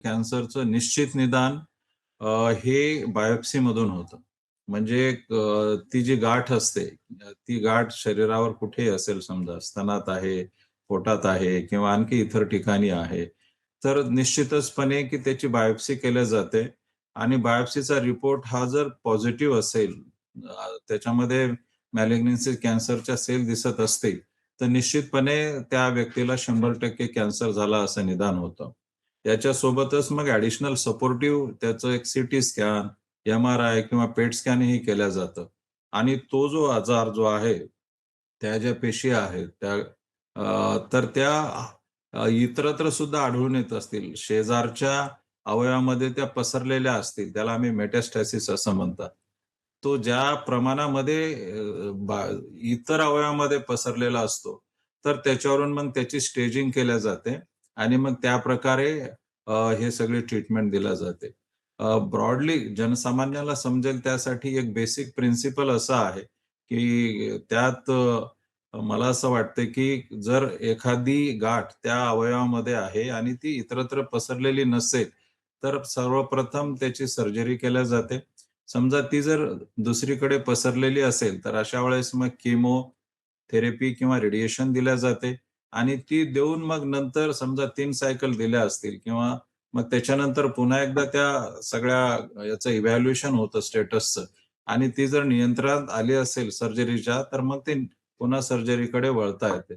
कॅन्सरचं निश्चित निदान हे बायोप्सीमधून होतं. म्हणजे ती जी गाठ असते, ती गाठ शरीरावर कुठेही असेल समजा स्तनात आहे, पोटात आहे किंवा आणखी इतर ठिकाणी आहे. तर निश्चितचपणे की त्याची बायोप्सी केल्या जाते आणि बायोप्सीचा रिपोर्ट हा जर पॉझिटिव्ह असेल, त्याच्यामध्ये मॅलिग्नन्सी कॅन्सरच्या सेल दिसत असतील, तर निश्चितपणे त्या व्यक्तीला 100% कॅन्सर झाला असं निदान होतं. याच्यासोबतच मग ॲडिशनल सपोर्टिव्ह त्याचं एक सीटी स्कॅन, एम-आर-आय किंवा पेट स्कॅनही केलं जातं. आणि तो जो आजार जो आहे, त्या ज्या पेशी आहेत तर त्या इतरत्र सुद्धा आढळून येत असतील. शेजारच्या अवयवामध्ये त्या पसरलेल्या असतील. त्याला आम्ही मेटास्टॅसिस असं म्हणतात. तो ज्या प्रमाणामध्ये इतर अवयवामध्ये पसरलेला असतो, तर त्याच्यावरून मग त्याची स्टेजिंग केल्या जाते आणि मग त्याप्रकारे हे सगळी ट्रीटमेंट दिल्या जाते. ब्रॉडली जनसामान्याला समजेल त्यासाठी एक बेसिक प्रिन्सिपल असा आहे, की त्यात मला असं वाटतं, की जर एखादी गाठ त्या अवयवामध्ये आहे आणि ती इतरत्र पसरलेली नसेल, तर सर्वप्रथम त्याची सर्जरी केल्या जाते. समजा ती जर दुसरीकडे पसरलेली असेल, तर अशा वेळेस मग थेरपी किंवा रेडिएशन दिल्या जाते आणि ती देऊन मग नंतर समजा 3 सायकल दिल्या असतील किंवा मग त्याच्यानंतर पुन्हा एकदा त्या सगळ्या याचं इव्हॅल्युएशन होतं स्टेटसचं आणि ती जर नियंत्रणात आली असेल सर्जरीच्या, तर मग ते पुन्हा सर्जरीकडे वळता येते.